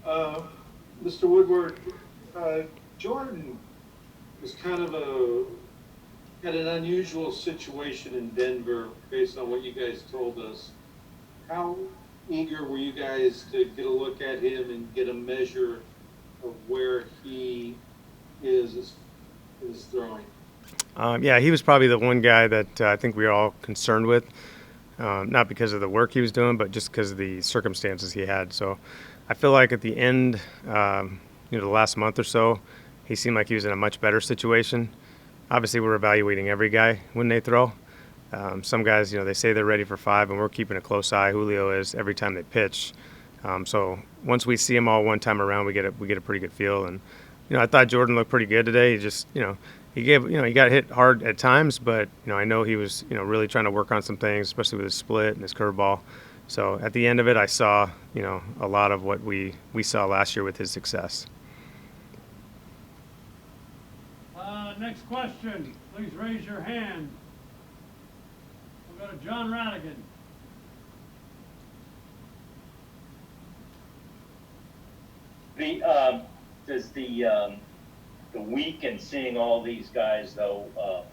Uh, Mr. Woodward, uh, Jordan was kind of had an unusual situation in Denver based on what you guys told us. How eager were you guys to get a look at him and get a measure of where he is throwing? Yeah, he was probably the one guy that I think we were all concerned with, not because of the work he was doing, but just because of the circumstances he had. So I feel like at the end, the last month or so, he seemed like he was in a much better situation. Obviously, we're evaluating every guy when they throw. Some guys, they say they're ready for five, and we're keeping a close eye. Julio is every time they pitch. So once we see them all one time around, we get a pretty good feel. And I thought Jordan looked pretty good today. He just he got hit hard at times, but I know he was really trying to work on some things, especially with his split and his curveball. So at the end of it, I saw a lot of what we saw last year with his success. Next question. Please raise your hand. We'll go to John Radigan. Does the week and seeing all these guys though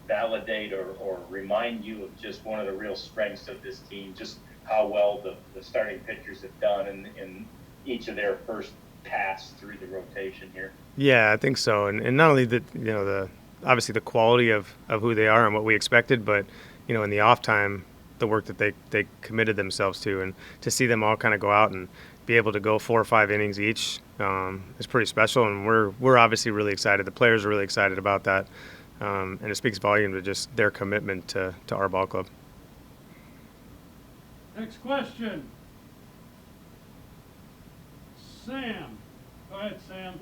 validate or remind you of just one of the real strengths of this team, just how well the starting pitchers have done in each of their first pass through the rotation here? Yeah, I think so. And not only the obviously the quality of who they are and what we expected, but in the off time, the work that they committed themselves to, and to see them all kind of go out and be able to go 4 or 5 innings each is pretty special. And we're obviously really excited. The players are really excited about that, and it speaks volume to just their commitment to our ball club. Next question. Sam. Go ahead, Sam.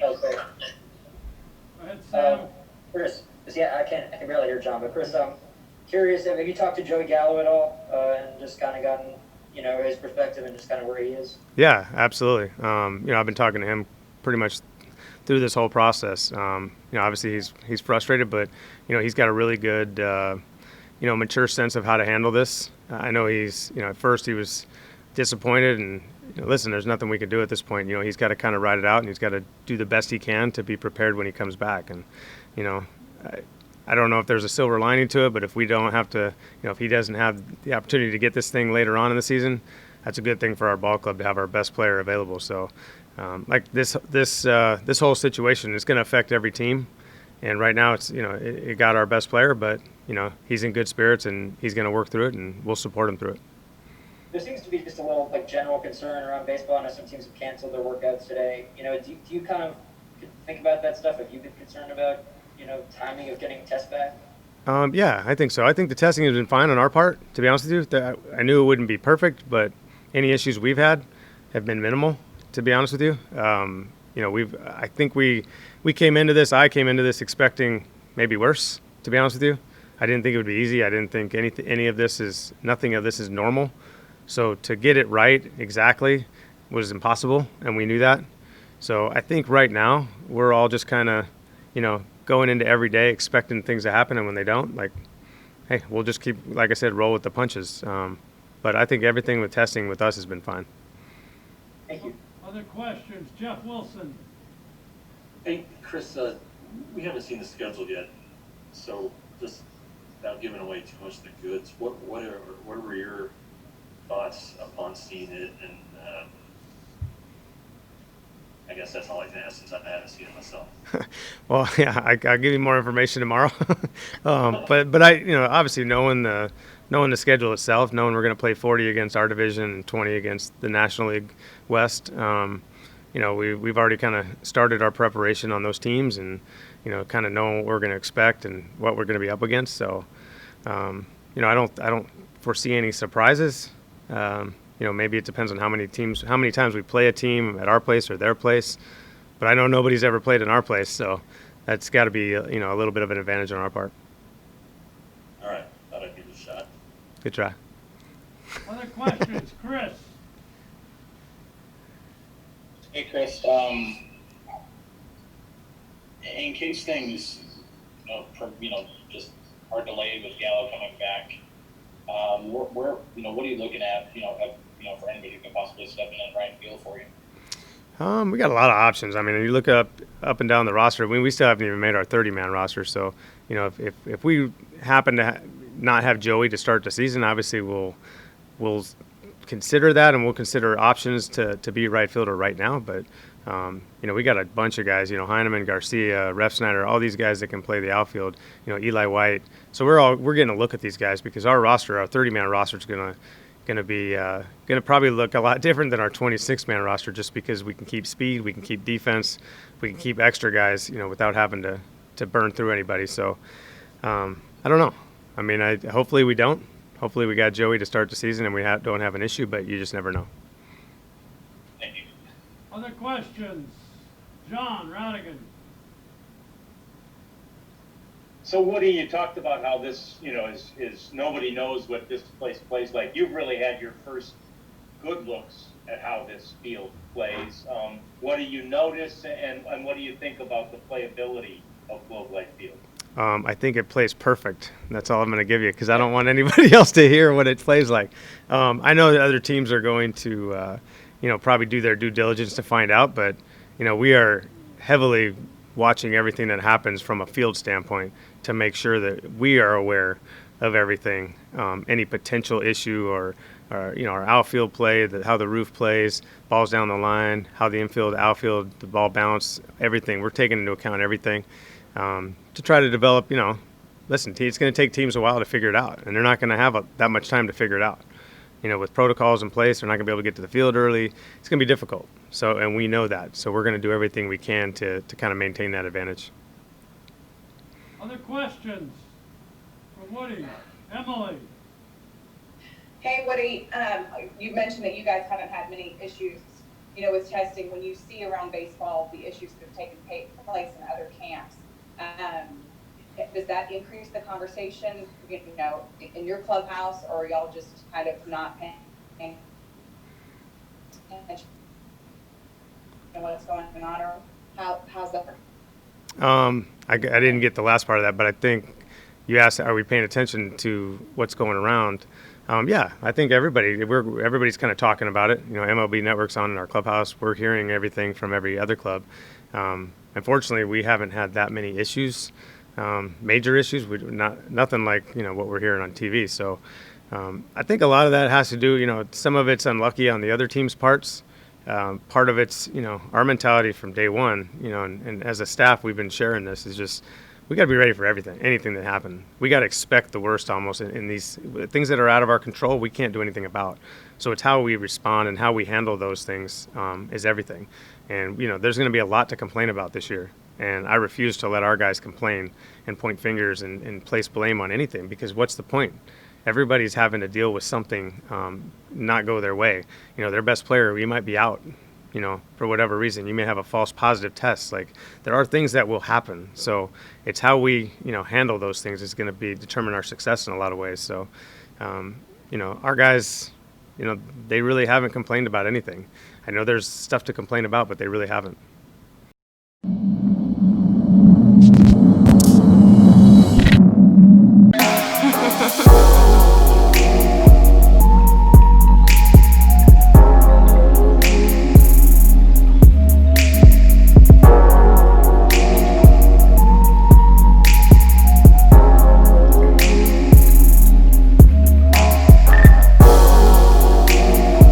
Okay. Go ahead, Sam. Chris, yeah, I can barely hear John, but Chris, I'm curious, have you talked to Joey Gallo at all, and just kind of gotten, his perspective and just kind of where he is? Yeah, absolutely. I've been talking to him pretty much through this whole process. Obviously he's frustrated, but he's got a really good, mature sense of how to handle this. I know he's, at first he was disappointed, and listen, there's nothing we can do at this point. He's got to kind of ride it out, and he's got to do the best he can to be prepared when he comes back. And I don't know if there's a silver lining to it, but if we don't have to, if he doesn't have the opportunity to get this thing later on in the season, that's a good thing for our ball club to have our best player available. So, like this whole situation is going to affect every team, and right now it's it got our best player, but he's in good spirits and he's going to work through it, and we'll support him through it. There seems to be just a little general concern around baseball. I know some teams have canceled their workouts today. Do you kind of think about that stuff? Have you been concerned about timing of getting tests back? Yeah, I think so. I think the testing has been fine on our part. To be honest with you, I knew it wouldn't be perfect, but any issues we've had have been minimal. To be honest with you, I think we came into this. I came into this expecting maybe worse. To be honest with you, I didn't think it would be easy. I didn't think nothing of this is normal. So to get it right exactly was impossible, and we knew that. So I think right now we're all just kind of, going into every day expecting things to happen, and when they don't, hey, we'll just keep, like I said, roll with the punches. But I think everything with testing with us has been fine. Thank you. Other questions? Jeff Wilson. Hey, Chris, we haven't seen the schedule yet, so just without giving away too much of the goods, what were your thoughts upon seeing it? And I guess that's all I can ask since I haven't seen it myself. Well, yeah, I'll give you more information tomorrow. But I, obviously knowing the schedule itself, knowing we're going to play 40 against our division and 20 against the National League West, we've already kind of started our preparation on those teams, and kind of know what we're going to expect and what we're going to be up against. So, I don't foresee any surprises. Maybe it depends on how many times we play a team at our place or their place. But I know nobody's ever played in our place, so that's got to be a little bit of an advantage on our part. All right, thought I'd give it a shot. Good try. Other questions? Chris. Hey, Chris. In case things, just are delayed with Gallo coming back, what are you looking at? for anybody who can possibly step in right field for you? We got a lot of options. I mean, you look up and down the roster. I mean, we still haven't even made our 30-man roster. So, if we happen to not have Joey to start the season, obviously we'll consider that, and we'll consider options to be right fielder right now. But we got a bunch of guys. Heineman, Garcia, Refsnyder, all these guys that can play the outfield. Eli White. So we're getting a look at these guys because our 30-man roster is going to probably look a lot different than our 26-man roster, just because we can keep speed, we can keep defense, we can keep extra guys, without having to burn through anybody. So I don't know. I mean, hopefully we don't. Hopefully we got Joey to start the season and we don't have an issue, but you just never know. Thank you. Other questions? John Radigan. So Woody, you talked about how this, is nobody knows what this place plays like. You've really had your first good looks at how this field plays. What do you notice, and what do you think about the playability of Globe Life Field? I think it plays perfect. That's all I'm going to give you, because I don't want anybody else to hear what it plays like. I know that other teams are going to, probably do their due diligence to find out, but, we are heavily watching everything that happens from a field standpoint to make sure that we are aware of everything, any potential issue or our outfield play, how the roof plays, balls down the line, how the infield, outfield, the ball bounce, everything. We're taking into account everything to try to develop, listen, it's going to take teams a while to figure it out, and they're not going to have that much time to figure it out. With protocols in place, they're not going to be able to get to the field early. It's going to be difficult. So, and we know that. So we're going to do everything we can to kind of maintain that advantage. Other questions for Woody? Emily? Hey, Woody, you mentioned that you guys haven't had many issues, with testing. When you see around baseball the issues that have taken place in other camps, does that increase the conversation, in your clubhouse, or are y'all just kind of not paying attention to what's going on, or how's that? I didn't get the last part of that, but I think you asked, are we paying attention to what's going around? Yeah, I think everybody's kind of talking about it. MLB Network's on in our clubhouse. We're hearing everything from every other club. Unfortunately, we haven't had that many issues, major issues. Nothing like what we're hearing on TV. So I think a lot of that has to do. Some of it's unlucky on the other team's parts. Part of it's our mentality from day one. And as a staff, we've been sharing this. Is just we got to be ready for anything that happens. We got to expect the worst almost in these things that are out of our control. We can't do anything about. So it's how we respond and how we handle those things is everything. And there's going to be a lot to complain about this year. And I refuse to let our guys complain and point fingers and place blame on anything, because what's the point? Everybody's having to deal with something not go their way. Their best player, we might be out. For whatever reason, you may have a false positive test. Like, there are things that will happen. So it's how we, handle those things is going to determine our success in a lot of ways. So, our guys, they really haven't complained about anything. I know there's stuff to complain about, but they really haven't.